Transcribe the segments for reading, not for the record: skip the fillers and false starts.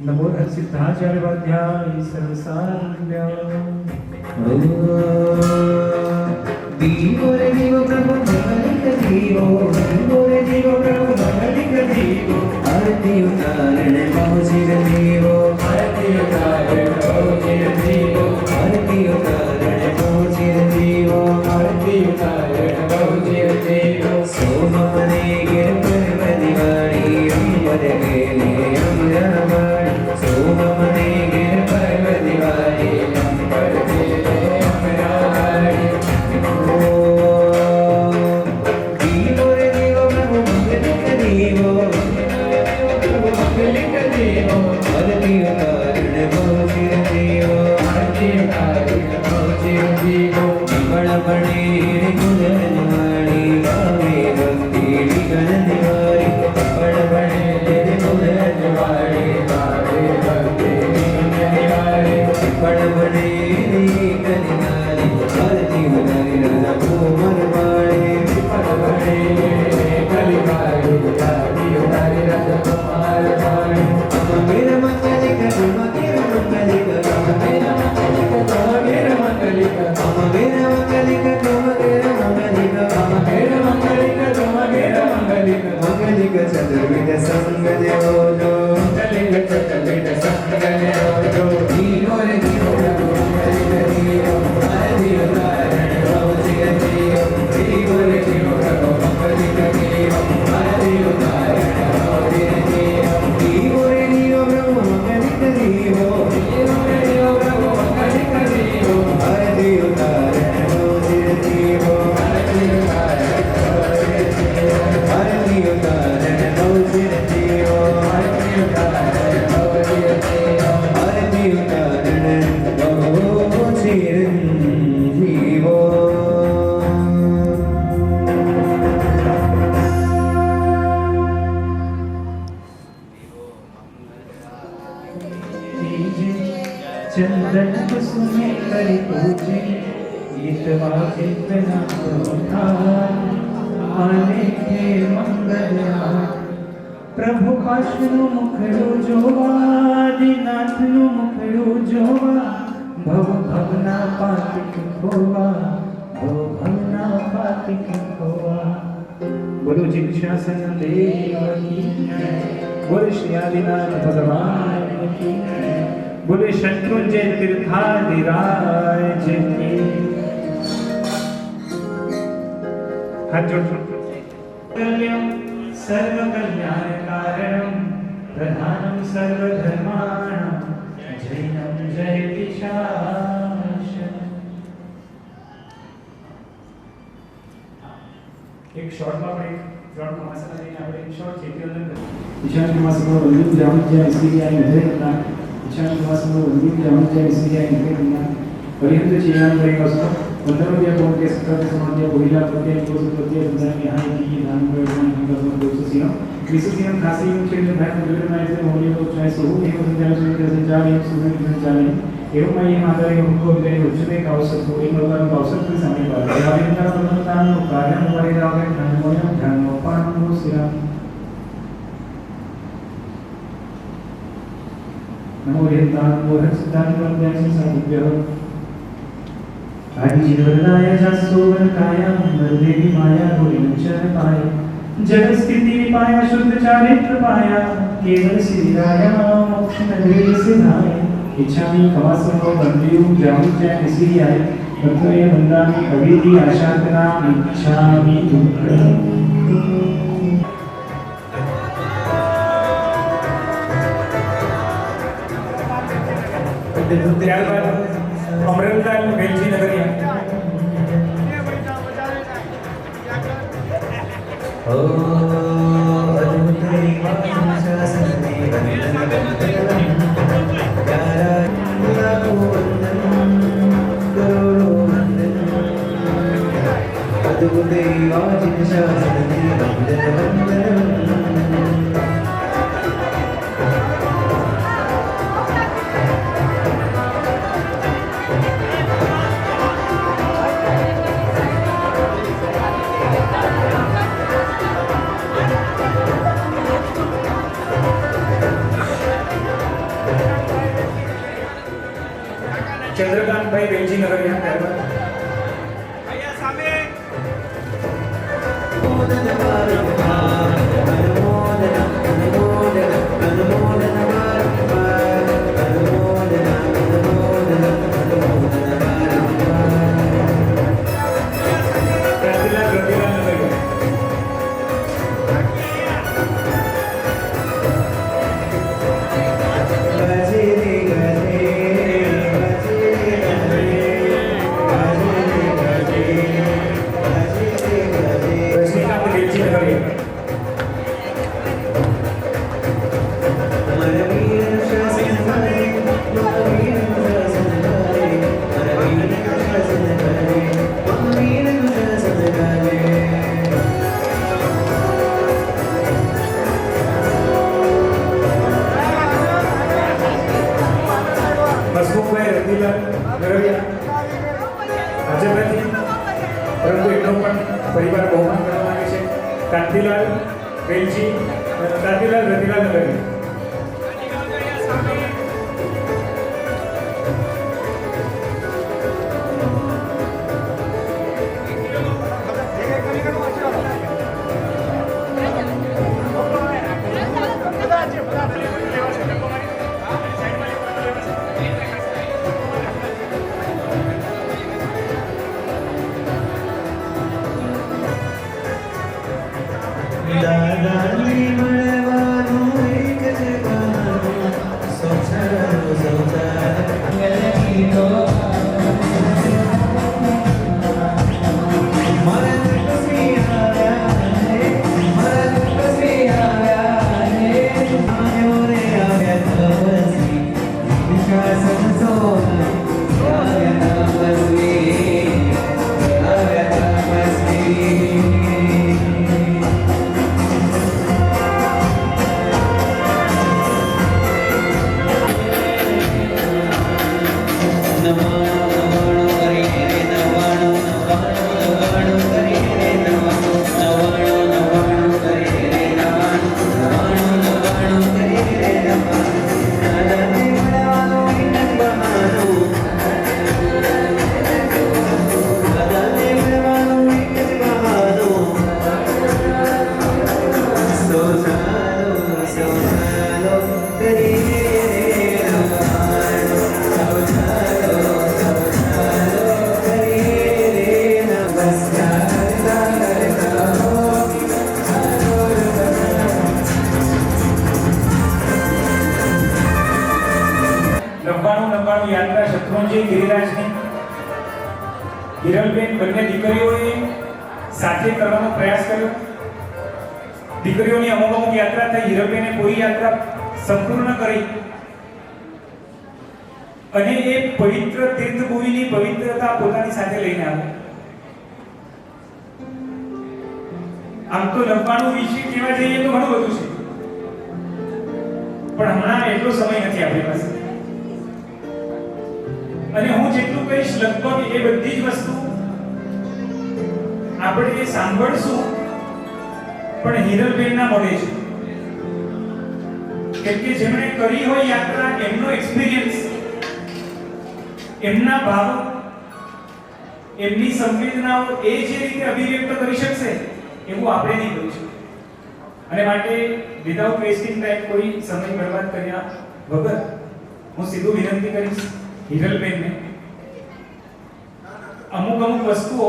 नमो सिद्धाचार्यवाद्याय सर्वसारभ्य दीवो रे दीवो प्रभु भगलिक दीवो दीवो रे दीवो प्रभु भगलिक दीवो आरती उतारण बहुचिर दीवो आरती उतारण बहुचिर दीवो आरती उतारण बहुचिर दीवो आरती उतारण बहुचिर दीवो सोमने गिर पर्व दिवाળી अंबर गेले अमरावाड़ी सोमने गिर पर्व दिवाળી अंबर गेले अमरावाड़ी दीवो रे दीवो प्रभु भगलिक दीवो प्रभु भगलिक दीवो आरती उतारण बहुचिर दीवो आरती उतारण बहुचिर दीवो बड़ बड़े गुजर निवाड़ी गावे भक्ति विघ्न निवारी बड़ बड़े गुजर निवाड़ी गावे भक्ति विघ्न निवारी बड़ बड़े कलिनारी आरती उतारी राजा कोमल वाणी बड़ बड़े कलिनारी आरती उतारी राजा कोमल वाणी मेरा मंगलिक मेरा मंगलिक मेरा मंगलिक मेरा मंगलिक मेरा मंगलिक मंगलिक चतुर्विध संग देवो मंगलिक चतुर्विध संग देवो दीवो रे दीवो मंगलिक दीवो आरती उतारण बहुचिर दीवो दीवो रे दीवो मंगलिक दीवो आरती उतारण बहुचिर दीवो दीवो रे दीवो प्रभु मंगलिक दीवो दीवो रे दीवो प्रभु मंगलिक दीवो आरती उतारण बहुचिर दीवो आरती उतारण बहुचिर दीवो आरती उतारण बहुचिर दीवो आरती उतारण बहुचिर दीवो आरती उतारण बहुचिर दीवो चंदन कुसुमे करि पूजे गीतवा चिंतना आने के मंगल પ્રભુ પાશનું મુખડું જોવા, દીનાથનું મુખડું જોવા, ભવ ભવના પાતિક ખોવા, ભવ ભવના પાતિક ખોવા. બોલો જીક્ષાસન દેવ કી જય, બોલો શ્રી આદિનાથ ભગવાન કી જય, બોલે શત્રુંજય તીર્થાધિરાજ કી. હાથ જોડો. સર્વ કલ્યાણ કારણમ પ્રધાનમ સર્વ ધર્માણામ જૈનમ જયતિ શાસન. એક શોર્ટમાં આપણે ત્રણ માસના લઈને આપણે એક શોર્ટ ચેતવલન ઈશાન માસનો વલ્લભ બ્રાહ્મણ શ્રી વિજયના ઈશાન માસનો વલ્લભ બ્રાહ્મણ શ્રી વિજયના પરિહંત ચિયાન પરિવસ્તો વંદનોય કોકે સતત સમાધ્ય બોહિલા પ્રત્યે કોસ પ્રત્યે સંધાની હાઈ નામ પ્રયોજન સંકલ્પ દોષસિનો વિશુદ્ધિમ ખાસીમ છેલ્લે ભાઈ ગુરુના એટલે મોલી તો ચાહે સહુ એક સંચાલન સંચાલન સુનિલ સંચાલન एवं मैं ये माता के उनको मेरे उच्चते का अवसर को इन लोगों का अवसर के सामने पर या इनका प्रधान कार्य हमारे रागे धर्मों धर्मोपान सिरा नमो यंतान मोह सिद्धांत वंदन संभव्य आदि जीवनाय जासोवन काया देवी माया गोविंचन पाय जगत स्थिति पाया शुद्ध चारित्र पाया केवल श्री राया मोक्ष नगरी सिधाय इच्छामि कवासनो बंदियु जामुच निसीयाय तत्वये वंदामि अविधि आशातना इच्छामि ત્યારબાદ અમરેલદાન વેલજી નગરિયા. ઓ અદ્ભુતરી વાસને ચંદ્રકાંતભાઈ વેલજી નગરિયા. ત્યારબાદ અહીંયા સામે હસમુખભાઈ રતિલાલ નગરિયા હાજર નથી, પરંતુ એમનો પણ પરિવાર બહુમાન કરવા માંગે છે. કાંતિલાલ વેલજી, કાંતિલાલ રતિલાલ નગરિયા. હિરલબેન બંને દીકરીઓએ સાથે કરવાનો પ્રયાસ કર્યો. દીકરીઓની અમુક યાત્રા થઈ. હિરલબેને પૂરી યાત્રા સંપૂર્ણ કરી અને એ પવિત્ર તીર્થભૂમિની પવિત્રતા પોતાની સાથે લઈને આવ્યા. આમ તો નવકાણું વિશે કહેવા જઈએ તો ઘણું બધું છે, પણ હમણાં એટલો સમય નથી આપણી પાસે. અને હું જેટલું કહીશ લગભગ એ બધી જ વસ્તુ આપણે એ સાંભળશું પણ હિરલબેનના મોઢે છે. કેમ કે જેમણે કરી હોય યાત્રા, એમનો એક્સપિરિયન્સ, એમના ભાવ, એમની સંવેદનાઓ એ જે રીતે અભિવ્યક્ત કરી શકશે એવું આપણે નહીં કરી શકીએ. અને માટે વિધાઉટ વેસ્ટિંગ ટાઈમ, કોઈ સમય બરબાદ કર્યા વગર હું સીધું વિનંતી કરીશ હિરલબેનને, અમુક વસ્તુઓ,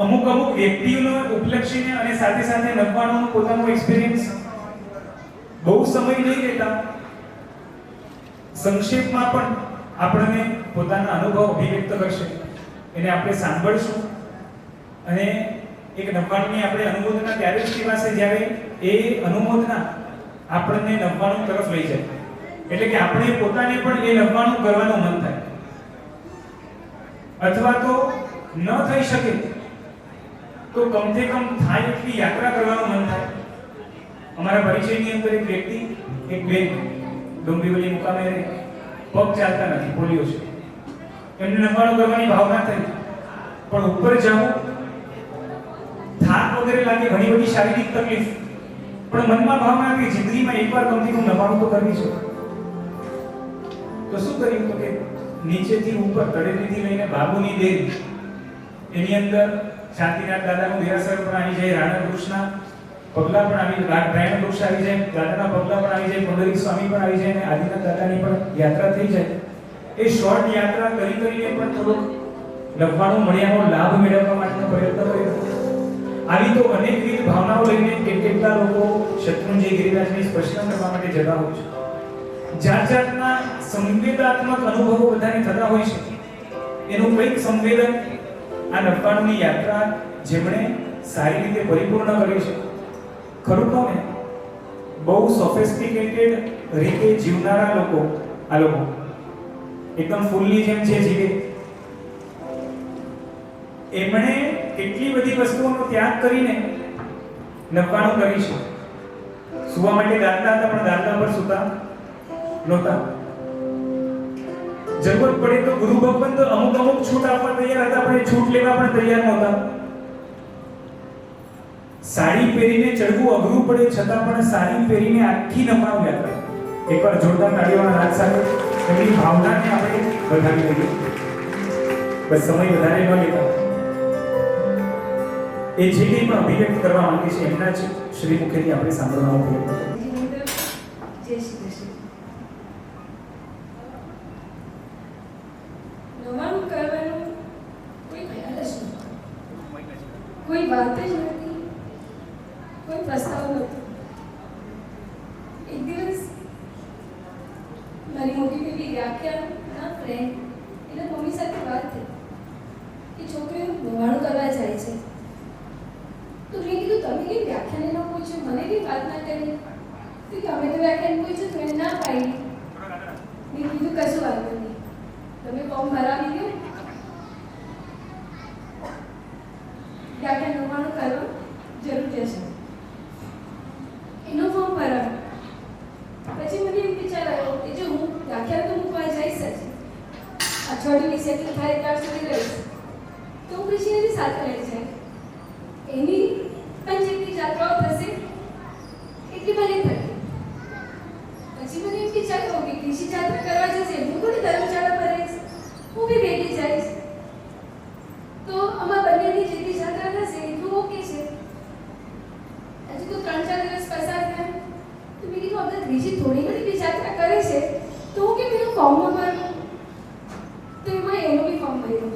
અમુક વ્યક્તિઓનો ઉપલક્ષીને અને સાથે સાથે નવકાણુંનું પોતાનું એક્સપિરિયન્સ બહુ સમય નહીં લેતા સંક્ષેપમાં પણ આપણને પોતાના અનુભવ અભિવ્યક્ત કરશે. એને આપણે સાંભળશું અને એક નવકાણુંની આપણે અનુમોદના ત્યારે જ કહેવાશે જ્યારે એ અનુમોદના આપણને નવકાણું તરફ લઈ જાય. એટલે કે આપણે પોતાને પણ એ નવકાણું કરવાનું મન થાય, અથવા તો ન થઈ શકે તો કમસે કમ થાય એટલી યાત્રા કરવાનું મન થાય. અમારા પરિચયની અંદર એક વ્યક્તિ, એક બેન ડુંગરીવલી મુકામે પગ ચાલતા નથી, પોલિયો છે. એમને નવકાણું કરવાની ભાવના થઈ, પણ ઉપર જવું, થાક વગેરે લાગે, ઘણી બધી શારીરિક તકલીફ, પણ મનમાં ભાવના કે જિંદગીમાં એકવાર કમથી કમ નવકાણું તો કરવી છે. તો શું કર્યું તો કે નીચેથી ઉપર તળેટીથી લઈને બાબુની દેરી, એની અંદર શાંતિનાથ દાદાનું દેરાસર પણ આવી જાય, રાણા વૃક્ષના પગલા પણ આવી જાય, રાયણ વૃક્ષ આવી જાય, દાદાના પગલા પણ આવી જાય, પુંડરીક સ્વામી પણ આવી જાય અને આદિનાથ દાદાની પણ યાત્રા થઈ જાય. એ શોર્ટ યાત્રા કરીને પણ થોડોક નવકાણું મળ્યાનો લાભ મેળવવા માટેનો પ્રયત્ન કર્યો. આવી તો અનેકવિધ ભાવનાઓ લઈને કેટલા લોકો શત્રુંજય ગિરિરાજની સ્પર્શના કરવા માટે જતા હોય છે. જાતના સંવેદનાત્મક અનુભવો બધાને થતા હોય છે. એનું કંઈક સંવેદન આ નવકાણુંની યાત્રા જેમણે સારી રીતે પરિપૂર્ણ કરી છે. ખરું કહું ને, બહુ સોફિસ્ટિકેટેડ રીતે જીવનારા લોકો, આ લોકો એકદમ ફૂલની જેમ જે જીવે, એમણે કેટલી બધી વસ્તુઓનો ત્યાગ કરીને નવકાણું કરી છે. સુવા માટે દાદલા હતા, પણ દાદલા પર સુતા નહોતા. જરૂરત પડે તો ગુરુ ભગવાન તો અમુક છૂટ આપવા તૈયાર હતા, પણ એ છૂટ લેવા પણ તૈયાર નહોતા. સાડી પહેરીને ચડવું અઘરું પડે છતાં પણ સાડી પહેરીને આખી નવકાણું યાત્રા. એકવાર જોરદાર તાળીઓના નાદ સાથે એમની ભાવનાને આપણે વધારી લઈએ. બસ સમય વધારે ન લેતા, એ જે કંઈ પણ અભિવ્યક્ત કરવા માંગે છે એમના જ શ્રી મુખેથી આપણે સાંભળવાનો પ્રયત્ન કરીએ. જય શ્રી કૃષ્ણ. નવકાણું કરવાનું કોઈ ખ્યાલ જ નહોતો, કોઈ વાત જ નથી, કોઈ પ્રસ્તાવ નહોતો. એક દિવસ મારી મોટી બેબી વ્યાખ્યાના ફ્રેન્ડ એના મમ્મી સાથે વાત થઈ કે છોકરીઓ નવકાણું કરવા જાય છે. તો મેં કીધું તમે કેમ વ્યાખ્યાને ન પૂછ્યું, મને કેમ વાત ના કરી? તો કે અમે તો વ્યાખ્યાન પૂછ્યું તો એને ના પાડી. મેં કીધું કશું વાંધો નહીં, તમે ફોર્મ ભરાવી દો, વ્યાખ્યાન નવકાણું કરવા જરૂર જશે. એનો ફોર્મ ભરાવ્યો. પછી મને એમ વિચાર આવ્યો કે જો હું વ્યાખ્યાન તો મૂકવા જઈશ જ, અઠવાડિયું સેટલ થાય ત્યાં સુધી રહીશ, તો હું પછી એની સાથે રહી જાય. એની પણ જેટલી યાત્રાઓ થશે એટલી મને થતી. પછી મને એમ વિચાર્યો કે કૃષિ યાત્રા કરવા જશે, હું થોડી ધર્મશાળા પર રહીશ, હું બી ભેગી જઈશ, તો અમારા બંનેની જેટલી યાત્રા થશે એટલું ઓકે છે. હજી તો 3-4 દિવસ પસાર થયા તો મેં કીધું અગર કૃષિ થોડી ઘણી બી યાત્રા કરે છે તો હું કેમ એનું ફોર્મમાં ભરું? તો એમાં એનું બી ફોર્મ ભર્યું.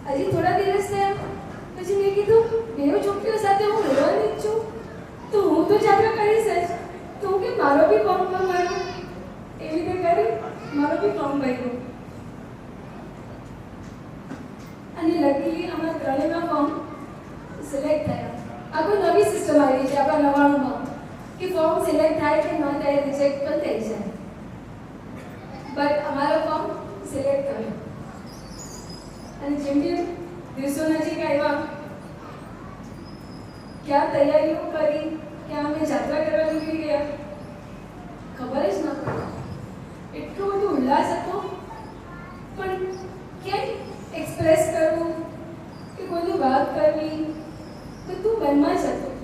હજી થોડા દિવસ થયા પછી મેં કીધું બેવ છોકરીઓ સાથે હું રહેવાની જ છું, તો હું તો યાત્રા કરીશ જ, તો હું કે મારો બી ફોર્મ ભરું. એવી રીતે કરી મારો બી ફોર્મ ભર્યો. 3 દિવસ પછી મને એમ વિચાર આવ્યો કે જો હું વ્યાખ્યાન મૂકવા જઈશ જ, અઠવાડિયું સેટલ થાય ત્યાં સુધી રહીશ, તો હું પછી એની સાથે રહી જાય. એની પણ જેટલી યાત્રાઓ થશે એટલી મને થતી. પછી મને એમ વિચાર આવ્યો કે જો હું વ્યાખ્યાન મૂકવા જઈશ જ, તો હું થોડી ઘણી બી યાત્રા કરીશ. તો એમાં એનું બી ફોર્મ ભર્યું. હજી થોડા દિવસ થયા પછી મેં કીધું બેવ છોકરીઓ સાથે હું રહેવાની જ છું, તો હું કે મારો બી ફોર્મ ભરું. એવી રીતે કરી આ કોઈ નવી સિસ્ટમ આવી છે આપણા 99માં કે ફોર્મ સિલેક્ટ થાય કે ન થાય રિજેક્ટ પણ થઈ જાય. બટ અમારો ફોર્મ સિલેક્ટ કર્યો અને જેમ જેમ દિવસો નજીક આવ્યા ક્યાં તૈયારીઓ કરી ક્યાં અમે જાત્રા કરવા નીકળી ગયા ખબર જ ન પડી. એટલો બધો ઉલ્લાસ હતો પણ ક્યાંય એક્સપ્રેસ કરવું કે કોઈને વાત કરવી બધું મનમાં જ હતું.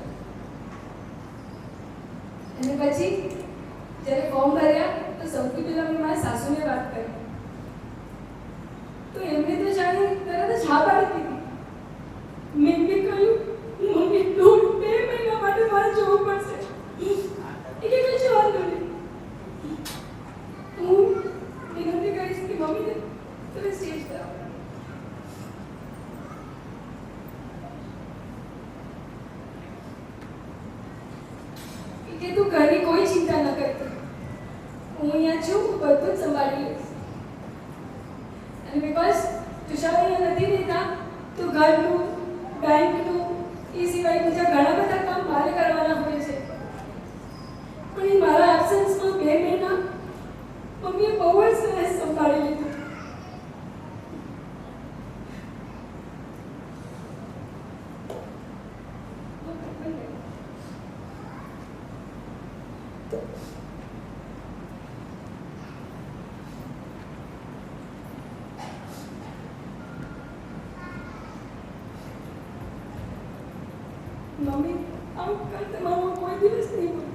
અને પછી જ્યારે ફોર્મ ભર્યા તો સૌથી પહેલા મેં મારા સાસુને વાત કરી તો એમને તો જાણે તરત જ હા પાડી દીધી. મેં બી કહ્યું મમ્મી 2 મહિના માટે મારે જવું પડશે. એ કે કઈ વાંધો નહીં. હું વિનંતી કરીશ કે મમ્મીને તમે સ્ટેજ પર આવો. કે તું ઘરની કોઈ ચિંતા ન કરતી, હું અહીંયા છું, બધું જ સંભાળી લઈશ. અને બિકોઝ તુષાર અહીંયા નથી રહેતા તો ઘરનું બેંકનું એ સિવાય બીજા ઘણા બધા કામ મારે કરવાના હોય છે. પણ એ મારા એબ્સન્સમાં 2 મહિના મમ્મીએ બહુ જ સરસ સંભાળી લીધું. મમ્મી આવું કર તમારો કોઈ દિવસ નહીં હોય.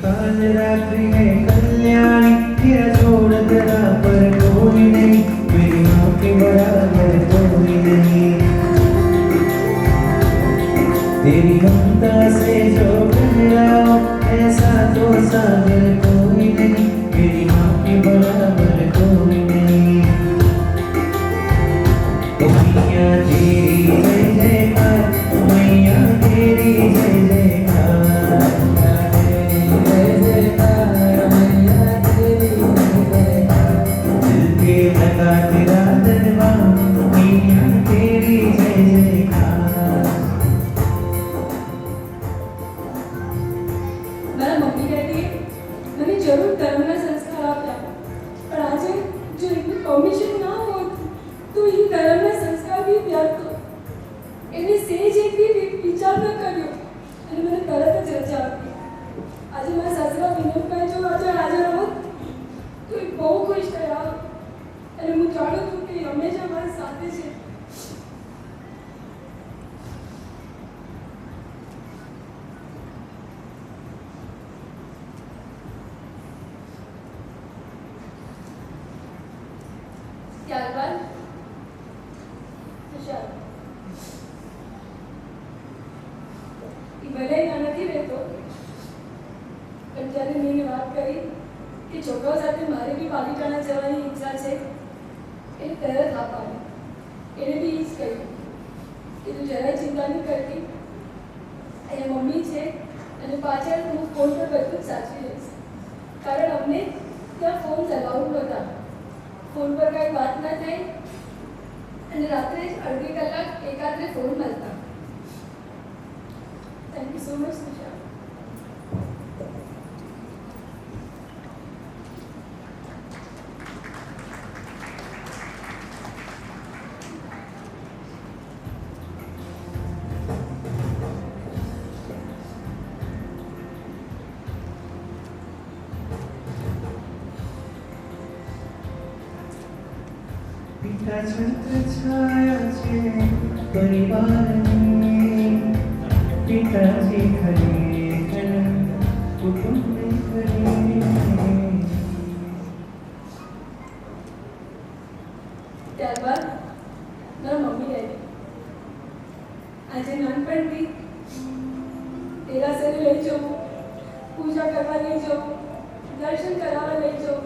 काल रात्रि में कल्याणी तेरा छोड़ तेरा पर कोई नहीं, मेरी माँ के बराबर कोई नहीं। तेरी ममता से जो टकराओ ऐसा तो सागर कोई नहीं, मेरी माँ के बराबर कोई नहीं। ओ मैया तेरी जय जयकार, मैया तेरी जय जयकार, लगा तेरा दरबार, मैया तेरी जय जयकार। મારા મમ્મી ડેડીએ મને જરૂર ધર્મના સંસ્કાર આપ્યા પણ આજે જો એમની પરમિશન ના હોત તો એ ધર્મના સંસ્કાર બી વ્યર્થ હોત. એમને સેજ એટલી વિચાર ન કર્યો અને મને તરત જ રજા આપી. આજે મારા સાસરા વિનોદભાઈ જો આજે હાજર હોત તો એ બહુ ખુશ થયા હોત અને હું જાણું છું કે એ હંમેશા મારી સાથે છે. ત્યારબાદ તુષાર એ ભલે ના નથી રહેતો પણ જ્યારે મેં એને વાત કરી કે છોકરાઓ સાથે મારે બી પાલિતાણા જવાની ઈચ્છા છે એને તરત હા પાડી. એને બી એ જ કહ્યું કે તું જરાય ચિંતા નહીં કરતી, અહીંયા મમ્મી છે અને પાછળ હું ફોન પર બધું જ સાચવી લઈશ. કારણ અમને ત્યાં ફોન ચલાવવું નહોતા, ફોન પર કાંઈ વાત ના થાય અને રાત્રે જ અડધી કલાક એકાંતરે ફોન મળતા. Thank you so much Tushar. पिता छत्र छाया छे परिवारनी, पिताजी खरेखर कुटुंब ત્યારબાદ મારા મમ્મી ડેડી આજે નાનપણથી દેરાસરે લઈ જવું, પૂજા કરવા લઈ જવું, દર્શન કરાવવા લઈ જવું.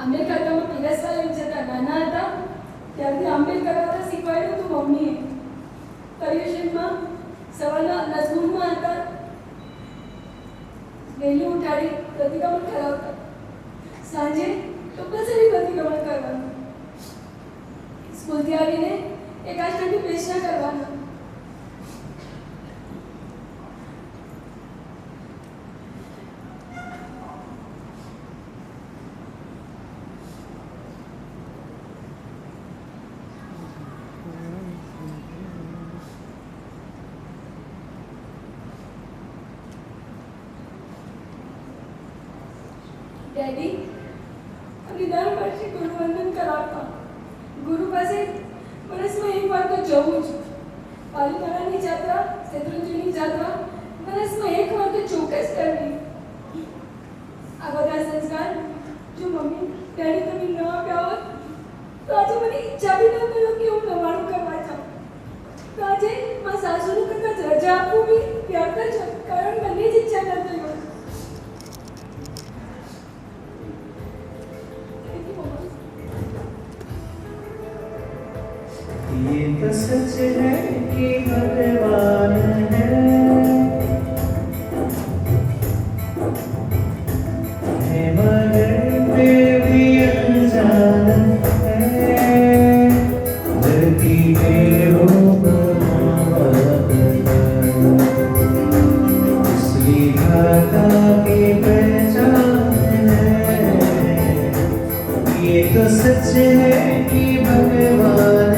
આંબેલ કાકામાં પીરસવા લઈ જતા. નાના હતા ત્યારથી આંબેલ કરાવતા શીખવાડ્યું હતું મમ્મીએ. પર્યુષણમાં સવારના નસગુણમાં હતા વહેલી ઉઠાડી પ્રતિક્રમણ કરાવતા. સાંજે કમ્પલસરી પ્રતિક્રમણ કરવાનું. સ્કૂલથી આવીને એકાંશની પેશા કરવાના. ડેડી અમને દર વર્ષે ગુરુવંદન કરાવતા. ગુરુ પાસે વર્ષમાં એક વાર તો જવું જ. પાલિતાણાની જાત્રા, શેત્રુંજીની જાત્રા વર્ષમાં એક વાર તો ચોક્કસ કરવી. આ બધા સંસ્કાર જો મમ્મી ડેડી તમે ન આપ્યા હોત તો આજે મને ઈચ્છા બી ન થયો કે હું નવાણું કરવા જાઉં. તો આજે મારા સાસુનું કદાચ રજા આપવું બી વ્યર્થ જ હોત, કારણ મને જ ઈચ્છા ન થઈ હોત. ये तो सच है कि भगवान है मगर फिर भी अनजान है धरती में रूप असली भाषा की पहचान है ये तो सच है कि भगवान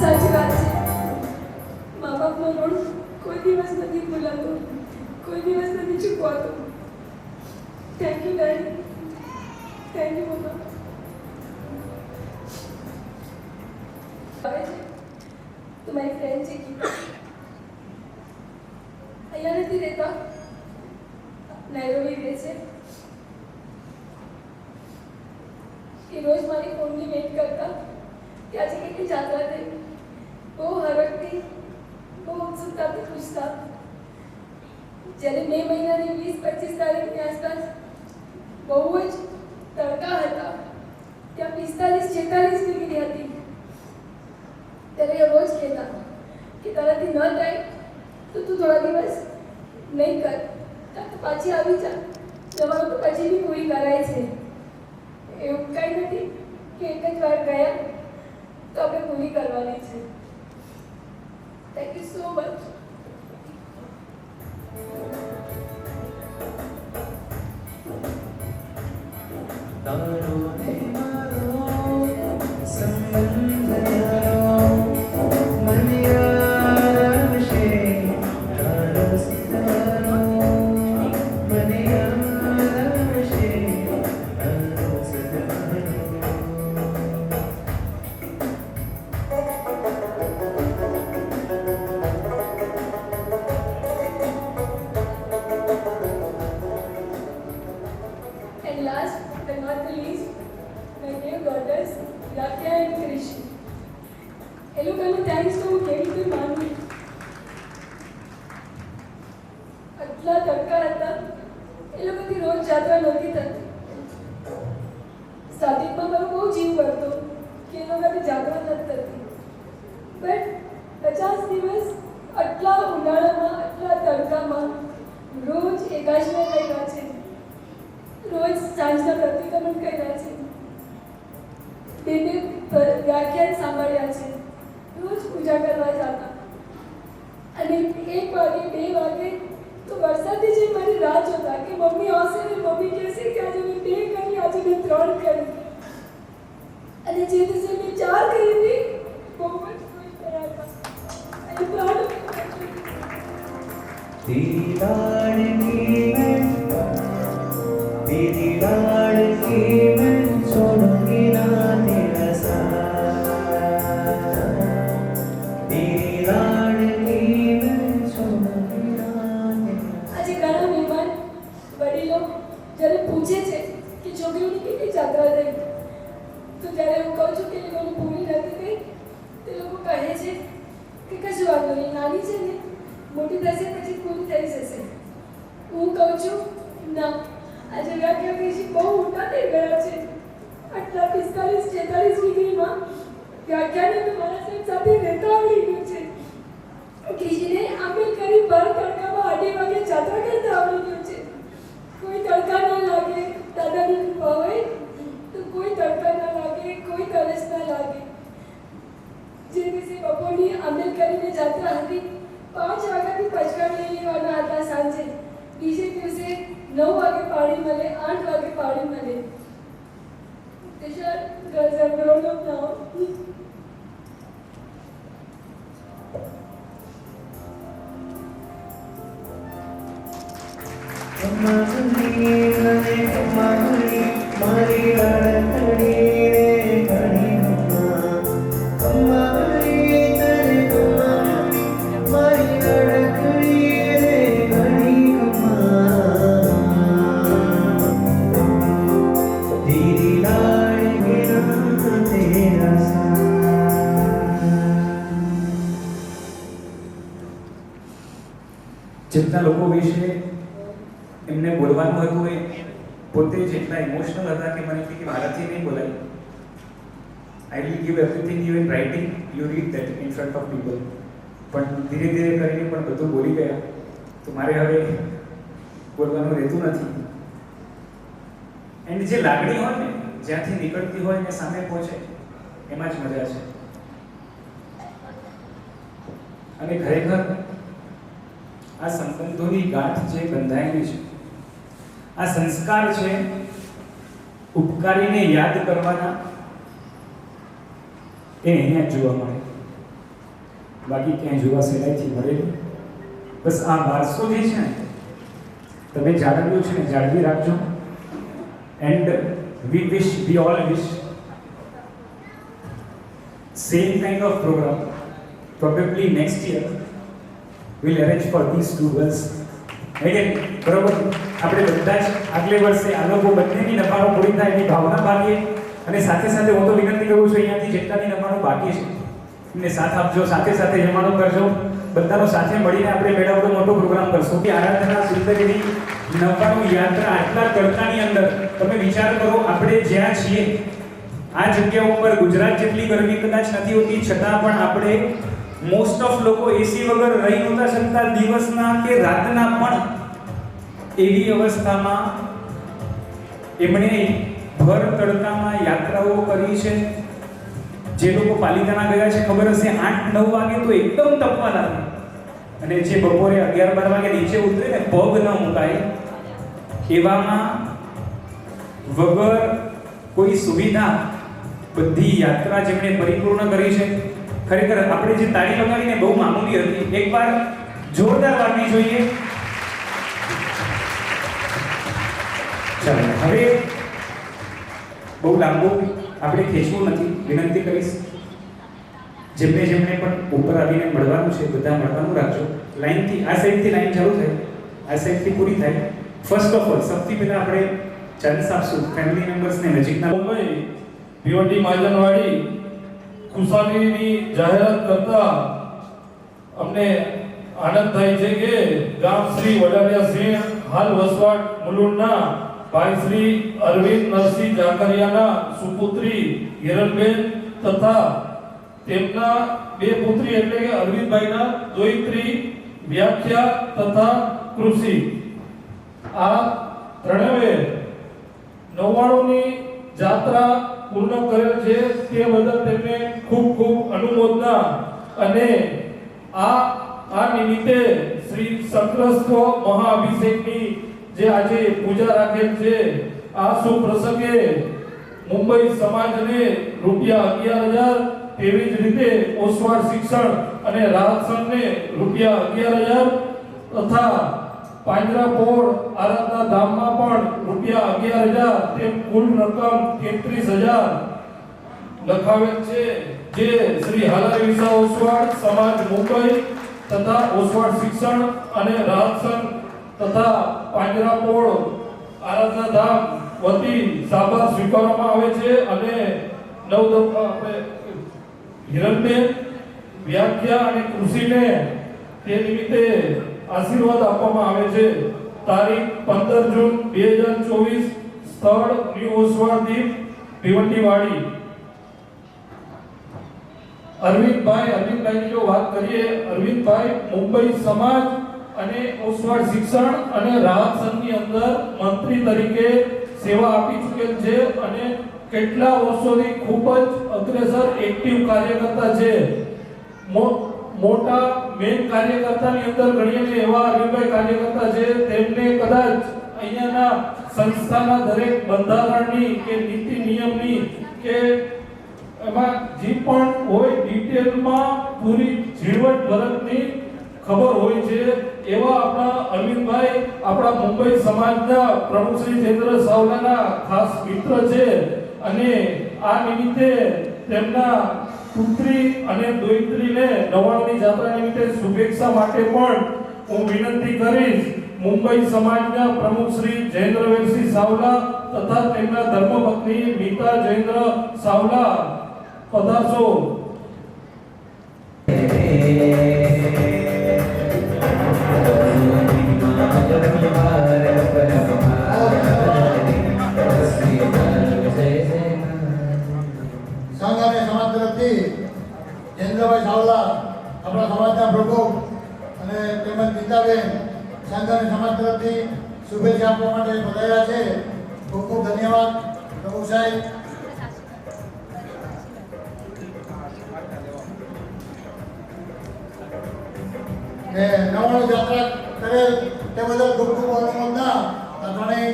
સાચી વાત છે. મા બાપનો ઋણ કોઈ દિવસ નથી ભૂલાતો, કોઈ દિવસ નથી ચૂકવાતો. Thank you daddy, thank you mamma. આવે છે તો મારી ફ્રેન્ડ છે ગીતા. અહીંયા નથી રહેતા, નાયરોબી રહે છે. એ રોજ મારી ફોનની વેઇટ કરતા કે આજે કેટલી જાત્રા થઈ. બહુ હરખથી, બહુ ઉત્સુકતાથી પૂછતા. જ્યારે મે મહિનાની 20-25 તારીખની આસપાસ બહુ જ તડકા હતા, ત્યાં 45-46 ડિગ્રી હતી, ત્યારે એ રોજ કહેતા કે તારાથી ન થાય તો તું થોડા દિવસ નહીં કર, કાં તો પાછી આવી જા, તમારું તો પછી બી પૂરી કરાય છે. એવું કંઈ નથી કે એક જ વાર ગયા તો આપણે પૂરી કરવાની છે. Thank you so much. તારો ને મારો સંબંધ યારો મને આવશે તારો સિતારો મને આવશે તારો સિતારો. And last but not the least, my dear daughters, Rakya and Krishi. એ લોકોનું થેન્ક્સ તો હું કેવી રીતે માનું. આટલા તડકા હતા, એ લોકોથી રોજ જાત્રા નહોતી થતી. સ્ટાર્ટિંગમાં મારો બહુ જીવ કરતો કે એ લોકોથી જાત્રા નથી થતી. બટ 50 દિવસ આટલા ઉનાળામાં, આટલા તડકામાં રોજ એકાશમાં કર્યા છે, રોજ સાંજના પ્રતિક્રમણ કર્યા છે, બે વ્યાખ્યાન સાંભળ્યા છે, રોજ પૂજા કરવા જતા. અને 1 વાગે 2 વાગે તો વરસાદથી જે મારી રાહ જોતા કે મમ્મી આવશે ને મમ્મી કહેશે કે આજે મેં 2 કરી, આજે મેં 3 કરી. અને જે દિવસે મેં 4 કરી હતી બહુ જ ખુશ થયા હતા. અને પ્રાણ तेरी लाडकी मैं तेरी लाडकी मैं छोड़ूंगी ना तेरा साथ तेरी लाडकी मैं छोड़ूंगी ना तेरा આજે ઘણા જ્યારે હું કહું છું કે એ લોકોને પૂરી નથી થઈ, તે લોકો કહે છે કે કશું વાંધો નહીં, નાની છે ને, મોટી થશે પછી પૂરી થઈ જશે. હું કહું છું ના, આજે વ્યાખ્યા કહીશી બહુ ઊંડા થઈ ગયા છે. આટલા 45-46 ડિગ્રીમાં વ્યાખ્યાને તો મારા સાહેબ સાથે રહેતા આવડી ગયું છે. કીજીને આંબેલ કરી ભર તડકામાં 8 વાગે જાત્રા કરતા આવડી ગયું છે. કોઈ તડકા ના લાગે, દાદાની કૃપા હોય તો કોઈ તડકા ના લાગે, કોઈ તરસ ના લાગે. જે દિવસે બપોરની આંબેલ કરીને જાત્રા હતી, 5 વાગ્યાથી પચકાણ લઈ લેવાના હતા સાંજે. બીજે દિવસે 9 વાગે પાણી મળે, 8 વાગે પાણી મળે. Teacher, girls are grown up now. મારી અડકડી રે ઘણી મારી અડકડી રે ઘણી તેરી લાડગીના તેરા જેટલા લોકો વિશે એમને બોલવાનું હતું એ પોતે જેટલા ઇમોશનલ હતા કે મને કે મારાથી નહીં બોલાય. I will give everything you in writing, you read that in front of people. પણ ધીરે ધીરે કરીને પણ બધું બોલી ગયા તો મારે હવે બોલવાનું રહેતું નથી. એન્ડ જે લાગણી હોય ને, જ્યાંથી નીકળતી હોય ને સામે પહોંચે, એમાં જ મજા છે. અને ખરેખર આ સંબંધોની ગાંઠ જે બંધાયેલી છે, આ સંસ્કાર છે ઉપકારીને યાદ કરવાના, એ અહીંયા જોવા મળે, બાકી ક્યાંય જોવા સહેલાઈથી મળે નહીં. બસ આ વારસો જે છે ને તમે જાળવ્યું છે ને જાળવી રાખજો. And we all wish same kind of program probably next year we'll arrange for these two girls. again બરોબર, આપણે બધા જ આગલે વર્ષે આ લોકો બંનેની નફારો પૂરી થાય એની ભાવના ભાગીએ. અને સાથે સાથે હું તો વિનંતી કરું છું અહીંયાથી જેટલાની નફારો બાકી છે એમને સાથ આપજો, સાથે સાથે જમવાનું કરજો. બધાનો સાથે મળીને આપણે મેળવતો મોટો પ્રોગ્રામ કરશું કે આરાધના સુંદરીની નફાનું યાત્રા આટલા તડકાની અંદર. તમે વિચાર કરો, આપણે જ્યાં છીએ આ જગ્યા ઉપર ગુજરાત જેટલી ગરમી કદાચ નથી હોતી, છતાં પણ આપણે મોસ્ટ ઓફ લોકો એસી વગર રહી નહોતા શકતા દિવસના કે રાતના. પણ એવી અવસ્થામાં એમણે ભર તડકામાં યાત્રાઓ કરી છે. જે લોકો પાલિતાણા ગયા છે ખબર હશે, 8-9 વાગે તો એકદમ તપવા લાગે, અને જે બપોરે 11-12 વાગે નીચે ઉતરે ને પગ ન મુકાય એવામાં વગર કોઈ સુવિધા બધી યાત્રા જેમણે પરિપૂર્ણ કરી છે. ખરેખર આપણે જે તાળી લગાડીને બહુ મામૂલી હતી, એકવાર જોરદાર વાગવી જોઈએ. ચાલો હવે બહુ લાંબુ આપણે ખેંચવું નથી. વિનંતી કરીશ જેમને જેમને પણ ઉપર આવીને મળવાનું છે બધા મળવાનું રાખજો. લાઈનથી આ સાઈડથી લાઈન ચાલુ થાય, આ સાઈડથી પૂરી થાય. ફર્સ્ટ ઓફ ઓલ સૌથી પહેલા આપણે ચાન્સ આપશું ફેમિલી મેમ્બર્સને નજીકના. મુંબઈ ભીવંડી માજનવાડી ખુશાલીની જાહેરાત કરતા અમને આનંદ થાય છે કે ગામ શ્રી વડાલિયા સિંહ હાલ વસવાટ મુલુંડના ભાઈ શ્રી અરવિંદ નરસિંહ જાકરિયાના સુપુત્રી હિરલબેન તથા તેમના બે પુત્રી એટલે કે અરવિંદભાઈના દોહિત્રી વ્યાખ્યા તથા કૃષિ, આ ત્રણેય 99ની જાત્રા પૂર્ણ કરેલ છે. તે બદલ તેમને ખૂબ ખૂબ અનુમોદના. અને આ નિમિત્તે શ્રી સંક્રસ્વ મહાઅભિષેકની જે આજે પૂજા રાખેલ છે, આ શુભ પ્રસંગે મુંબઈ સમાજને ₹11,000, તેવી જ રીતે ઓસવાડ શિક્ષણ અને રાહત સંઘને ₹11,000 તથા પાંજરાપોળ આરાધના ધામમાં પણ ₹11,000 તેમ કુલ રકમ 33,000 લખાવેલ છે. જે શ્રી હાલારી વિસા ઓસવાડ સમાજ મુંબઈ તથા ઓસવાડ શિક્ષણ અને રાહત સંઘ તથા પાંજરાપોળ આરાધના ધામ વતી સાબર સ્વીકારવામાં આવે છે. અને આપણે હિરણબેન વ્યાખ્યા અને કૃષિને તે નિમિત્તે આશીર્વાદ આપવામાં આવે છે. તારીખ 15 જૂન 2024, સ્થળ ન્યૂ ઓસવાળ દીપ, ભીવંડીવાડી. અરવિંદભાઈની જો વાત કરીએ, અરવિંદભાઈ મુંબઈ સમાજ અને ઓસવાળ શિક્ષણ અને રાહત સંઘની અંદર મંત્રી તરીકે સેવા આપી ચૂકેલ છે અને કેટલા વર્ષોથી ખૂબ જ અગ્રેસર એક્ટિવ કાર્યકર્તા છે. મોટા મેન કાર્યકર્તાની અંદર ગણીએ એવા અરવિંદભાઈ કાર્યકર્તા છે. તેમને કદાચ અહીંયાના સંસ્થાના દરેક બંધારણની કે નીતિ નિયમની કે એમાં જે પણ હોય ડિટેલમાં પૂરી ઝીણવટ ભરતની ખબર હોય છે. એવા આપણા અરવિંદભાઈ આપણા મુંબઈ સમાજના પ્રમુખ શ્રી જયેન્દ્ર સાવલાના ખાસ મિત્ર છે અને આ નિમિત્તે તેમના પુત્રી અને દોહિત્રીને નવાણની જાત્રા નિમિત્તે શુભેચ્છા માટે પણ હું વિનંતી કરીશ. મુંબઈ સમાજના પ્રમુખ શ્રી જયેન્દ્રસિંહ સાવલા તથા તેમના ધર્મપત્ની મીતા જયેન્દ્ર સાવલા પધારશો. સંઘ અને સમાજ તરફથી જયેન્દ્રભાઈ સાવલા આપણા સમાજના પ્રમુખ અને તેમજ મીતાબેન સંઘ અને સમાજ તરફથી શુભેચ્છા આપવા માટે પધાર્યા છે. ખૂબ ખૂબ ધન્યવાદ પ્રમુખ સાહેબ. ને નવાણું જાત્રા કરેલ તે બદલ ખૂબ ખૂબ અનુમોદના. ત્રણેય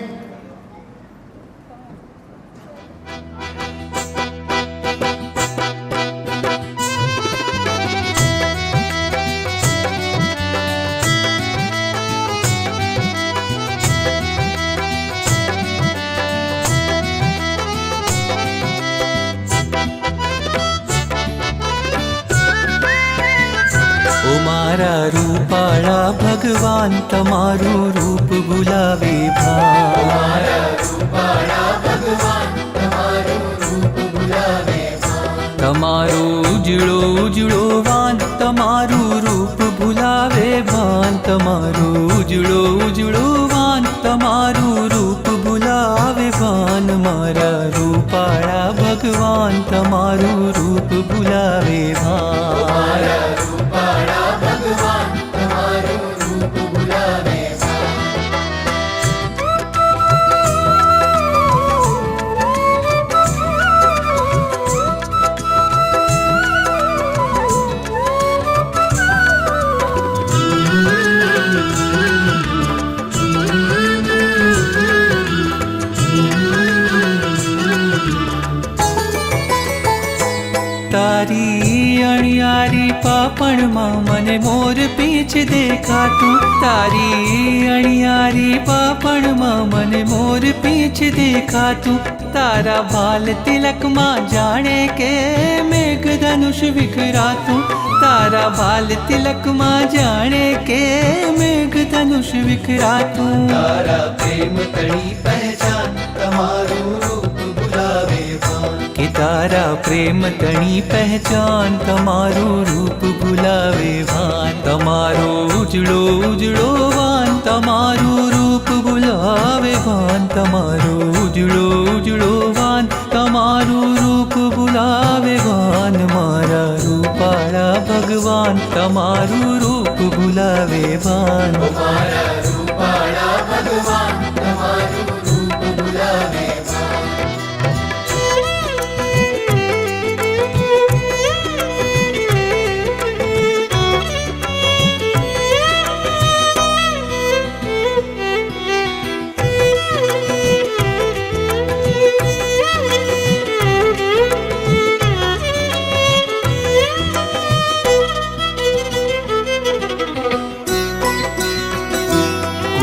મારા રૂપાળા ભગવાન તમારું રૂપ ભૂલાવે ભાન. મારા રૂપાળા ભગવાન તમારું રૂપ ભૂલાવે ભાન. તમારો ઉજળો ઉજળો વાન તમારું રૂપ ભૂલાવે ભાન. તમારો ઉજળો ઉજળો વાન તમારું રૂપ ભૂલાવે ભાન. મારા રૂપાળા ભગવાન તમારું રૂપ ભૂલાવે ભાન. મારા રૂપાળા ભગવાન તમારું રૂપ ભૂલાવે તારી અણિયારી પાપણમાં મને મોર પીંછ દેખાતું. તારી અણિયારી પાપણમાં મને મોર પીંછ દેખાતું. તારા ભાલ તિલકમાં જાણે કે મેઘધનુષ વિખરાતું. તારા ભાલ તિલકમાં જાણે કે મેઘધનુષ વિખરાતું. તારા પ્રેમ તણી પહેચાન તમારું રૂપ ભૂલાવે ભાન. કે તારા પ્રેમ તણી પહેચાન તમારું રૂપ ભૂલાવે ભાન. તમારો ઉજળો ઉજળો વાન તમારું રૂપ ભૂલાવે ભાન. તમારો ઉજળો ઉજળો વાન તમારું રૂપ ભૂલાવે ભાન. મારા રૂપાળા ભગવાન તમારું રૂપ ભૂલાવે ભાન. મારા રૂપાળા ભગવાન તમારું રૂપ ભૂલાવે ભાન.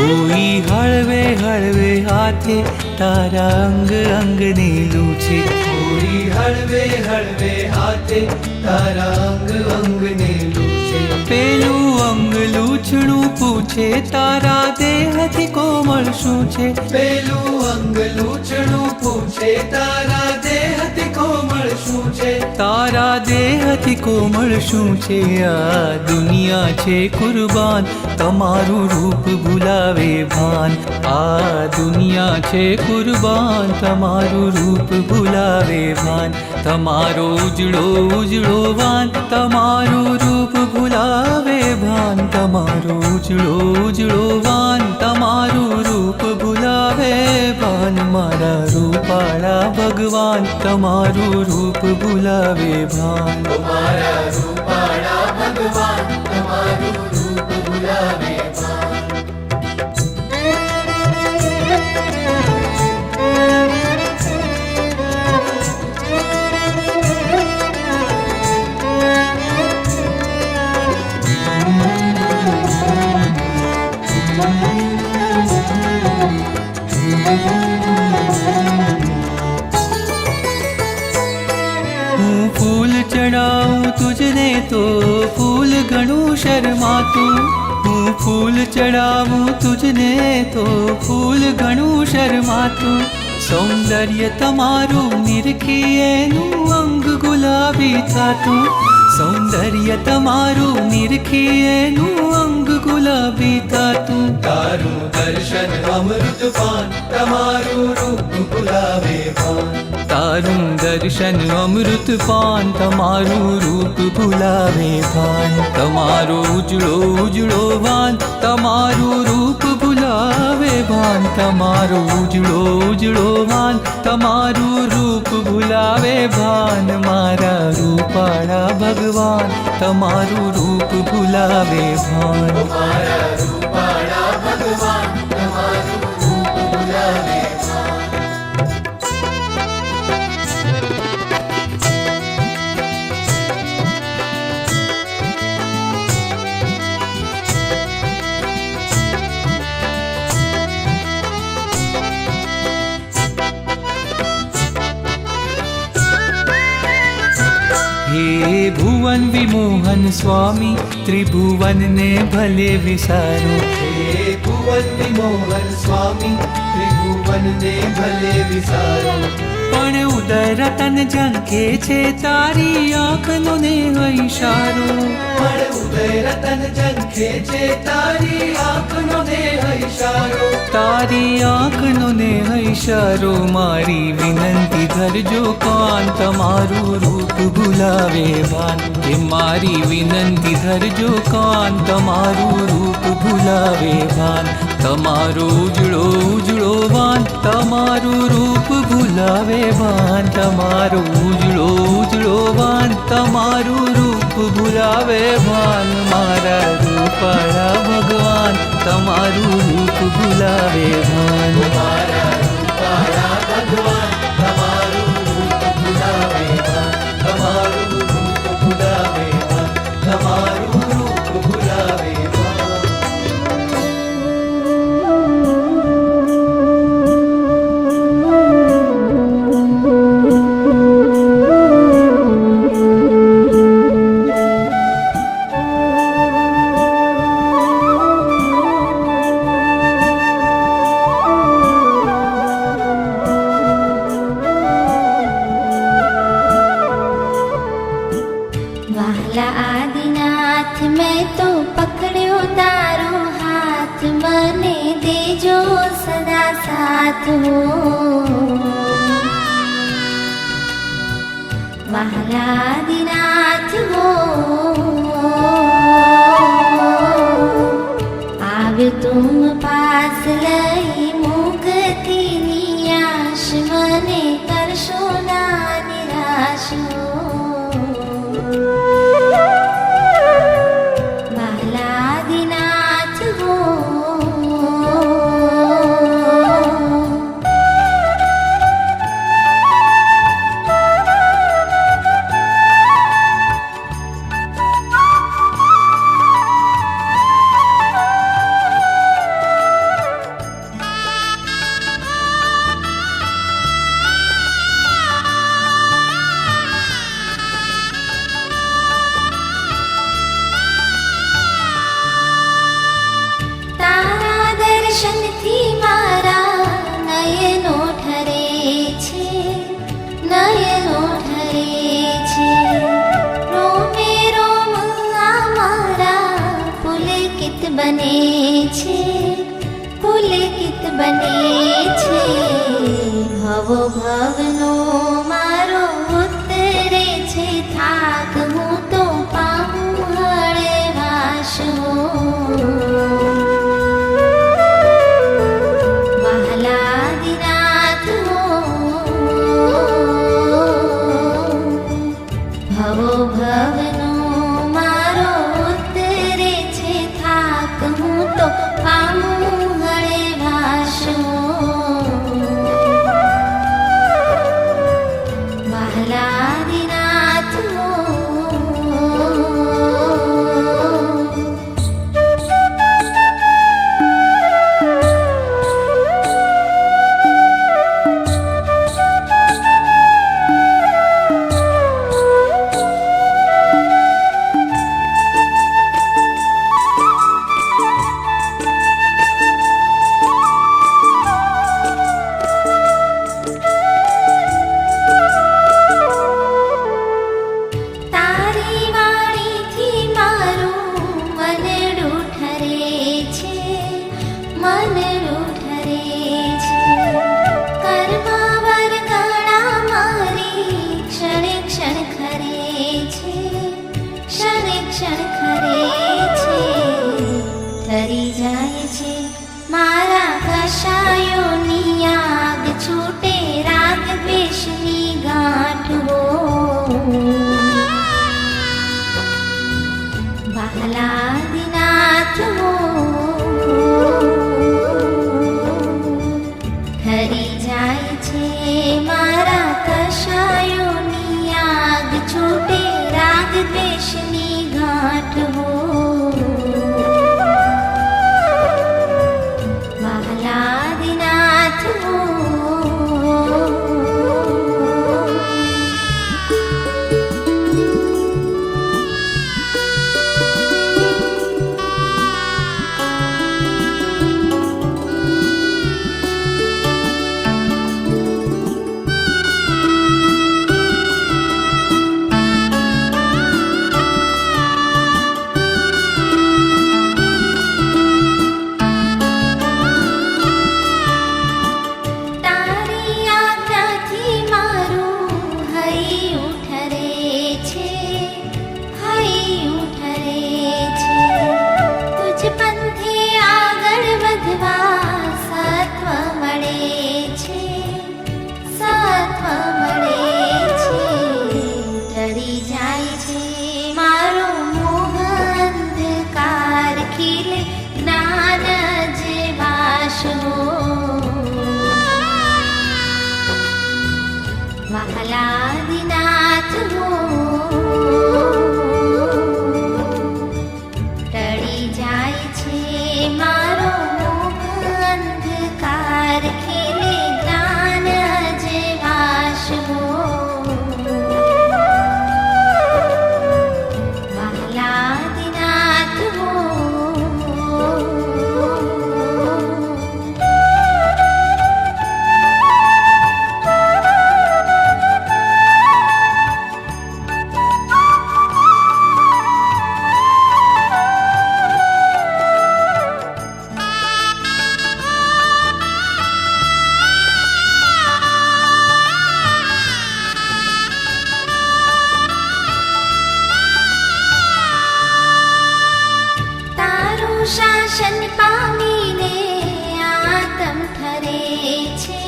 કોઈ હળવે હળવે હાથે તારા અંગ અંગને લૂછે. કોઈ હળવે હળવે હાથે તારા અંગ અંગને લૂછે. પેલું અંગ લૂછણું પૂછે તારા દેહથી કોમળ શું છે. પેલું અંગ લૂછણું પૂછે તારા દેહથી કોમળ શું છે તારા દેહથી કોમળ શું છે આ દુનિયા છે કુરબાન તમારું રૂપ ભૂલાવે ભાન આ દુનિયા છે કુરબાન તમારું રૂપ ભૂલાવે ભાન તમારો ઉજળો ઉજળો વાન તમારું રૂપ ભૂલાવે ભાન તમારો ઉજળો ઉજળો વાન તમારું રૂપ ભૂલાવે ભાન મારા રૂપાળા ભગવાન તમારું રૂપ ભૂલાવે ભાન મારા રૂપાળા ભગવાન તમારું રૂપ ભૂલાવે ભાન હું ફૂલ ચડાવું તુજને તો ફૂલ ઘણું શરમાતું હું ફૂલ ચડાવું તુજને તો ફૂલ ઘણું શરમાતું સૌંદર્ય તમારું નિરખી એનું અંગ ગુલાબી થાતું સૌંદર્ય તમારું નિરખી એનું અંગ ગુલાબી થાતું તારું દર્શન અમૃત પાન તમારું રૂપ ભૂલાવે ભાન તારું દર્શન અમૃત પાન તમારું રૂપ ભૂલાવે ભાન તમારો ઉજળો ઉજળો વાન તમારું રૂપ ભૂલાવે ભાન તમારો ઉજળો ઉજળો વાન તમારું રૂપ ભૂલાવે ભાન મારા રૂપાળા ભગવાન તમારું રૂપ ભૂલાવે ભાન મારા રૂપાળા ભગવાન તમારું રૂપ ભૂલાવે हे भुवन विमोहन स्वामी त्रिभुवन ने भले विसारो हे भुवन विमोहन स्वामी त्रिभुवन ने भले विसारो पण उदर तन झंखे छे तारी आँखनो ने इशारो पण उदर तन झंखे छे तारी आँखनो ने इशारो तारी आँखनो ने इशारो मारी विनंती धरजो कान तमारू रूप भूलावे भान के मारी विनंती धरजो कान तमारू रूप भूलावे भान तमारो उजड़ो उजड़ो वान तमारू रूप भूलावे भान तमारो उजड़ो उजड़ो वान तमारू रूप भूलावे भान मारा रूपाळा भगवान तमारू रूप भूलावे भान मारा रूपाळा भगवान तमारू रूप भूलावे भान तमारू रूप भूलावे भान तमारू रूप भूलावे भान वाला आदिनाथ मैं तो पकड़ो तारो हाथ मने देजो सदा साथ हो वाला आदिनाथ हो आव तुम पास लई मुक्ति नियाश मने करशो ना निराश हो बालादिनाथ हो બને છે, પુલકિત બને છે. ભવો ભવનો મારો ઉતરે છે થાક, હું તો પામું હળવાશ હો. વહાલાદિનાથ હો, ભવો ભવનો મારો ઉતરે છે થાક, હું તો પામું હળવાશ હો. વહાલાદિનાથ હો. તારી વાણીથી મારું મનડું ઠરે છે, મનડું ઠરે છે. કર્મ વરગણા મારી ક્ષણે ક્ષણ ખરે છે, ક્ષણે ક્ષણ ખરે છે. ઠરી જાય છે મારા કશાયોની આગ, છૂટે રાગ દ્વેષની ગાંઠ હો. વહાલાદિનાથ હો, ઠરી જાય છે મારા કશાયોની આગ, છૂટે રાગ દ્વેષની ગાંઠ હો. વહાલાદિનાથ હો. તારી આજ્ઞાથી મારું હૈયું ઠરે છે, હૈયું ઠરે છે. તુજ પંથે આગળ વધવા સત્વ મળે છે, સત્વ મળે છે. ઠરી જાય છે મારો મોહ અંધકાર, ખીલે જ્ઞાન જેવાશ હો. વહાલાદિનાથ હો, ટળી જાય છે મારો મોહ અંધકાર, ખીલે જ્ઞાન જેવાશ હો. વહાલાદિનાથ હો. તારું શાસન પામીને આતમ ઠરે છે,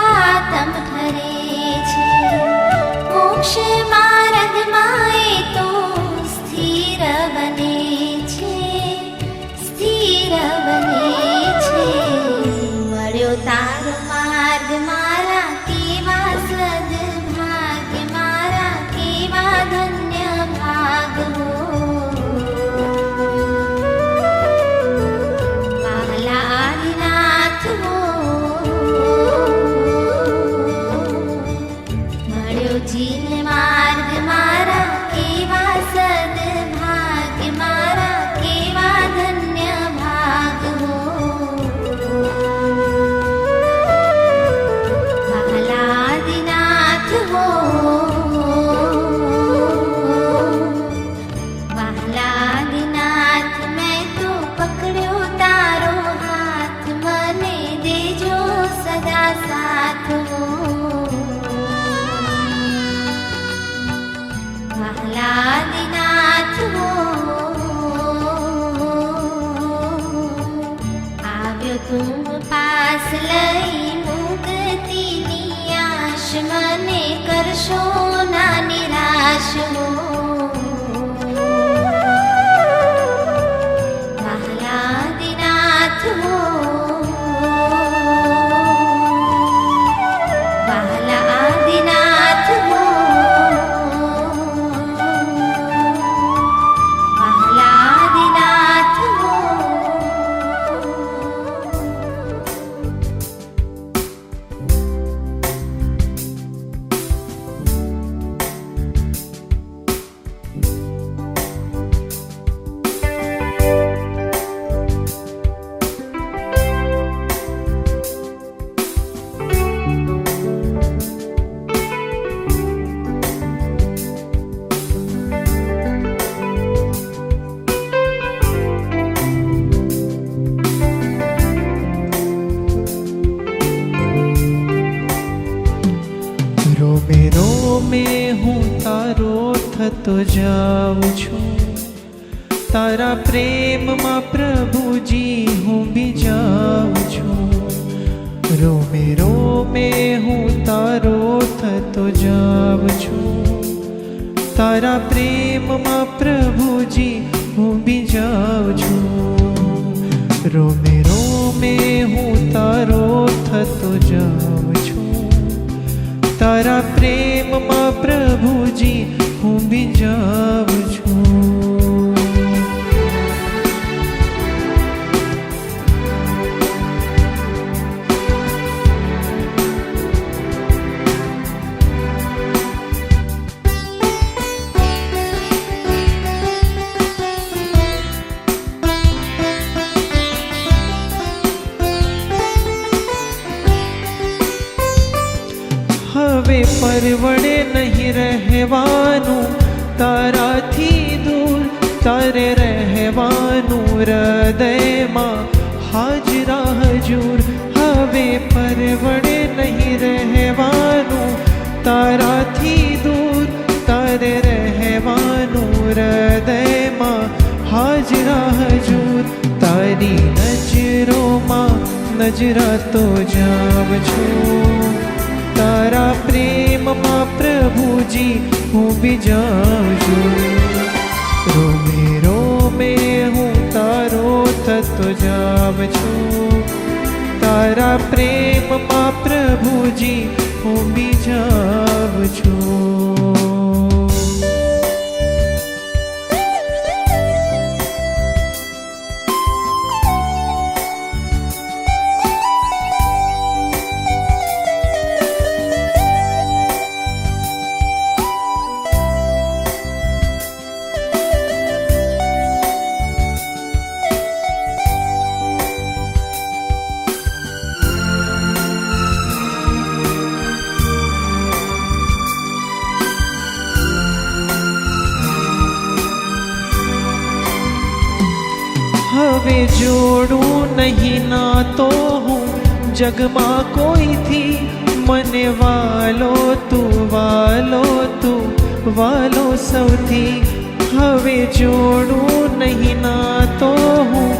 આતમ ઠરે છે. મોક્ષ માર્ગમાં એ તો સ્થિર બને છે, સ્થિર બને છે. મળ્યો તારો માર્ગ મારા કેવા સદભાગ્ય, મારા કેવા ધન્ય ભાગ હો. વહાલાદિનાથ હો, મળ્યો જીન માર્ગ तुम पास लई मुक्तिनी आश मने करशो ना निराश हो वहलादिनाथ हो वहलादिनाथ हो वहलादिनाथ हो રોમે રોમે હું તારો થતો જાઉં છું તારા પ્રેમમાં પ્રભુજી હું બીજાઉં છું રોમે રોમે હું તારો થતો જાઉં છું તારા પ્રેમમાં પ્રભુજી હું બીજાઉં છું રોમે રોમે હું તારો થતો જાઉં છું તારા પ્રેમમાં પ્રભુજી હું બીજાઉં છું હવે પરવડે નહીં રહેવાનું તારાથી દૂર તારે રહેવાનું હૃદયમાં હાજરા હજૂર હવે પરવડે નહીં રહેવાનું તારાથી દૂર તારે રહેવાનું હૃદયમાં હાજરા હજૂર તારી નજરોમાં નજરાતો જાઉં છું તારા પ્રેમમાં પ્રભુજી હું બીજાઉં છું રોમે રોમે હું તારો થતો જાઉં છું તારા પ્રેમમાં પ્રભુજી હું બીજાઉં છું હવે જોડું નહીં ના તો હું જગમાં કોઈથી મને વાલો તું વાલો સૌથી હવે જોડું નહીં ના તો હું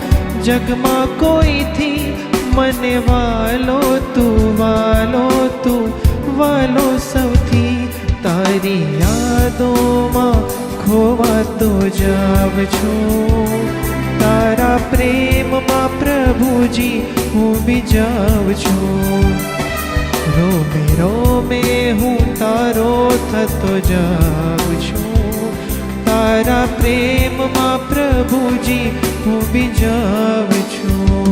જગમાં કોઈથી મને વાલો તું વાલો સૌથી તારી યાદોમાં ખોવાતો જાઉં છું તારા પ્રેમમાં પ્રભુજી હું બીજાઉં છું રોમે રોમે હું તારો થતો જાઉં છું તારા પ્રેમમાં પ્રભુજી હું બીજાઉં છું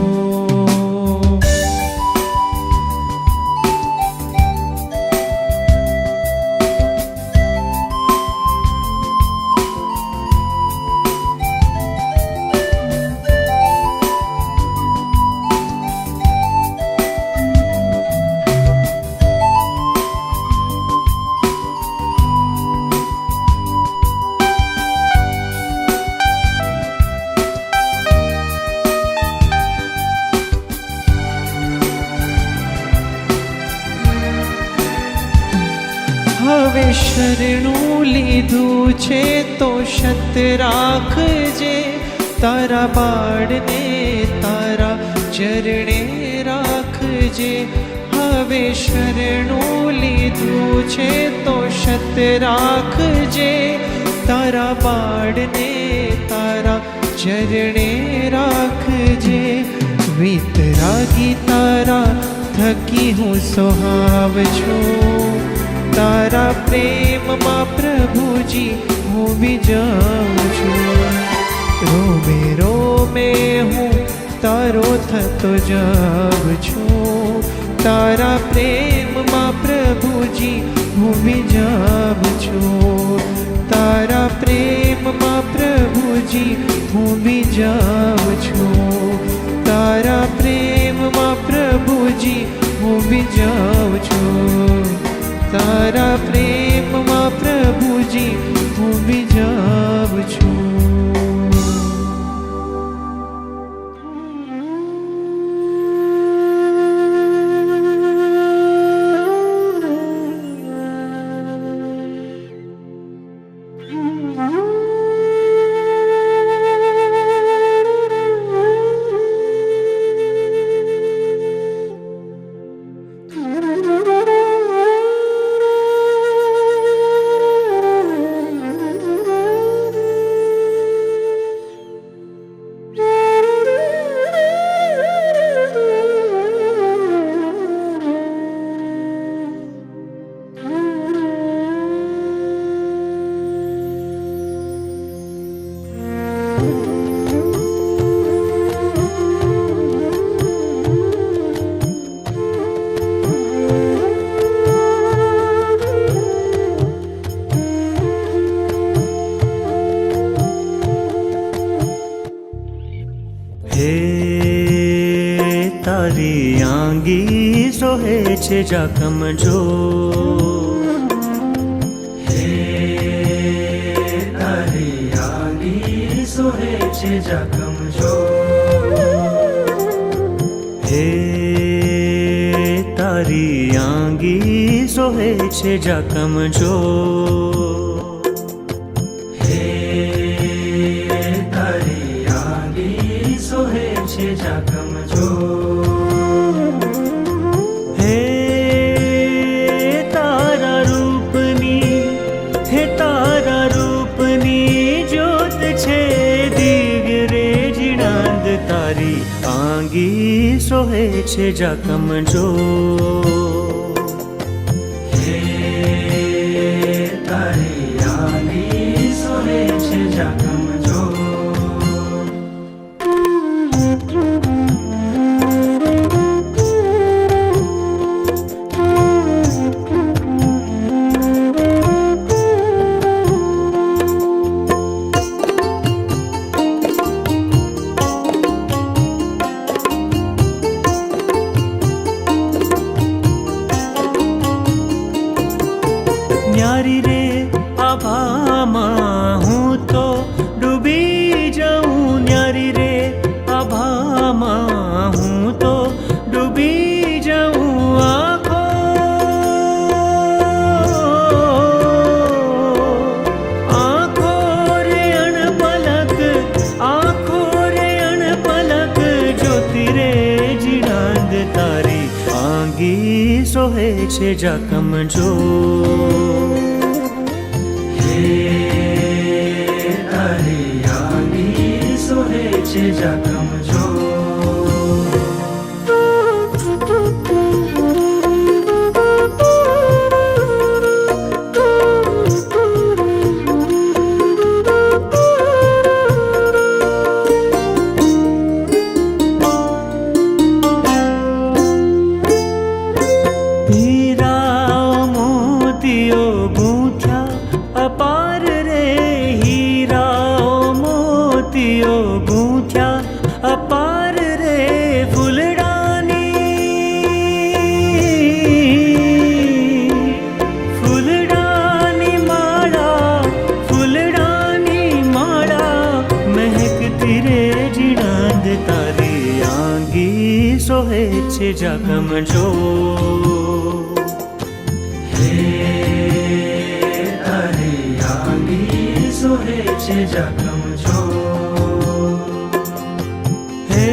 હવે શરણું લીધું છે તો સત રાખજે તારા બાળને તારા ચરણે રાખજે, હવે શરણું લીધું છે તો સત રાખજે, તારા બાળને તારા ચરણે રાખજે, વિતરાગી તારા થકી હું સોહાવ છું, તારા પ્રેમમાં પ્રભુજી હું વિજાઉં છું, રોમે રોમે હું તારો થતો જાઉં છું, તારા પ્રેમમાં પ્રભુજી હું વિજાઉં છું, તારા પ્રેમમાં પ્રભુજી હું વિજાઉં છું, તારા પ્રેમમાં પ્રભુજી હું વિજાઉં છું, તારા પ્રેમમાં પ્રભુજી હું વિજાઉં છું. તારી આંગી સોહે છે જાકમ જો, હે તારી આંગી સોહે છે જાકમ જો, હે તારી આંગી સોહે છે જાકમ જો, હે તારી આંગી સોહે છે જાકમ જો, હે તારા રૂપની જ્યોત છે દિવ્ય રે જીણાંદ, તારી આંગી સોહે છે જાકમ જો, હે તારી આંગી સોહે છે જાકમ જો. ન્યારી રે આભામાં હું તો ડૂબી જાઉં, ન્યારી રે આભામાં હું તો ડૂબી જાઉં, આંખો રે અણપલક, આંખો રે અણપલક જ્યોતિ રે જીણાંદ, તારી આંગી સોહે છે જાકમ જો, તારી આંગી સોહે છે જાકમ જો. હીરા મોતીઓ ગૂંથ્યા અપાર રે, હીરા મોતીઓ ગૂંથ્યા અપાર રે, ફૂલડાની માળા મહેકતી રે જીણાંદ, તારી આંગી સોહે છે જાકમ જો, તારી આંગી સોહે છે જાકમ જો, હે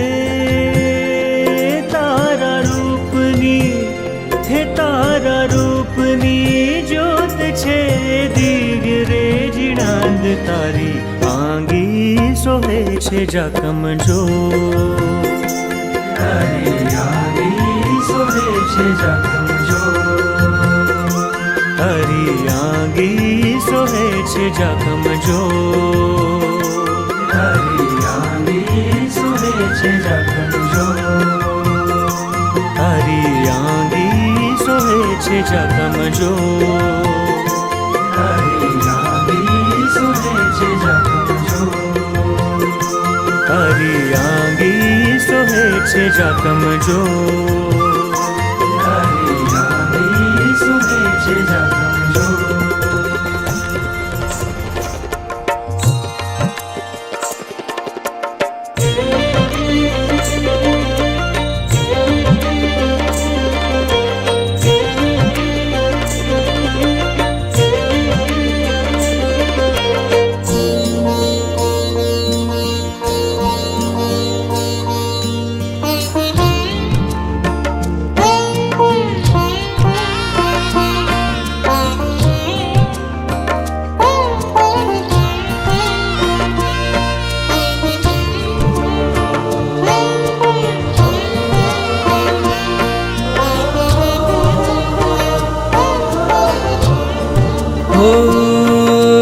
તારા રૂપની છે જાકમ જો તારી આંગી સોહે છે જાકમ જો તારી આંગી સોહે છે જાકમ જો તારી આંગી સોહે છે જાકમ જો તારી આંગી સોહે છે જાકમ જો તારી આંગી સોહે છે જાકમ જો તારી આંગી સોહે છે જાકમ જો તારી આંગી સોહે છે જાકમ જો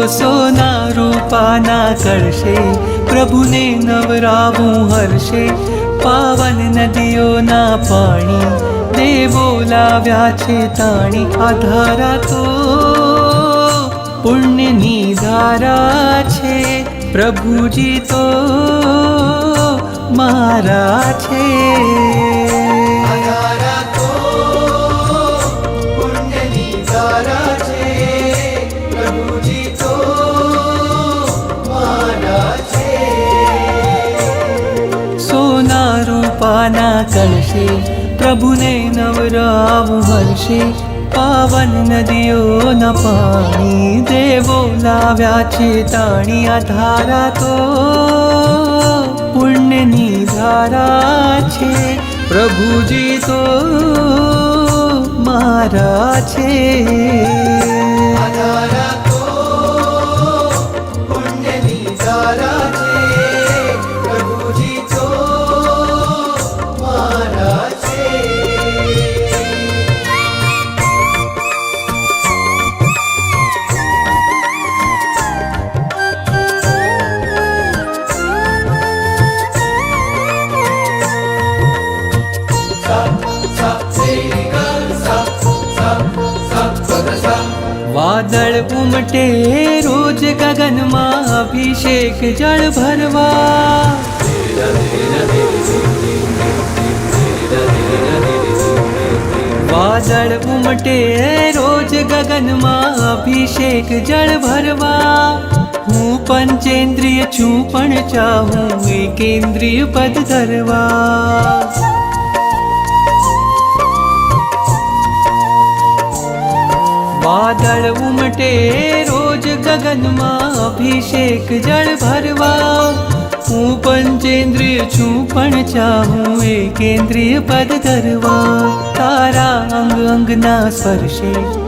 સોના રૂપાના કરશે પ્રભુને નવરાવું હર્ષે પાવન નદીઓના પાણી દેવો લાવ્યા છે તાણી આ ધારા તો પુણ્યની ધારા છે પ્રભુજી તો મારા છે પાના કળશે પ્રભુને નવરાવું હર્ષે પાવન નદીઓના પાણી દેવો લાવ્યા છે તાણી આ ધારા તો પુણ્યની ધારા છે પ્રભુજી તો મારા છે વાદળ ઉમટે રોજ ગગનમાં અભિષેક જળ ભરવા વાદળ ઉમટે રોજ ગગનમાં અભિષેક જળ ભરવા હું પંચેન્દ્રિય છું પણ ચાહું એકેન્દ્રિય પદ ધરવા વાદળ ઉમટે રોજ ગગનમાં અભિષેક જળ ભરવા હું પંચેન્દ્રિય છું પણ ચાહું એકેન્દ્રિય પદ ધરવા તારા અંગ અંગના સ્પર્શે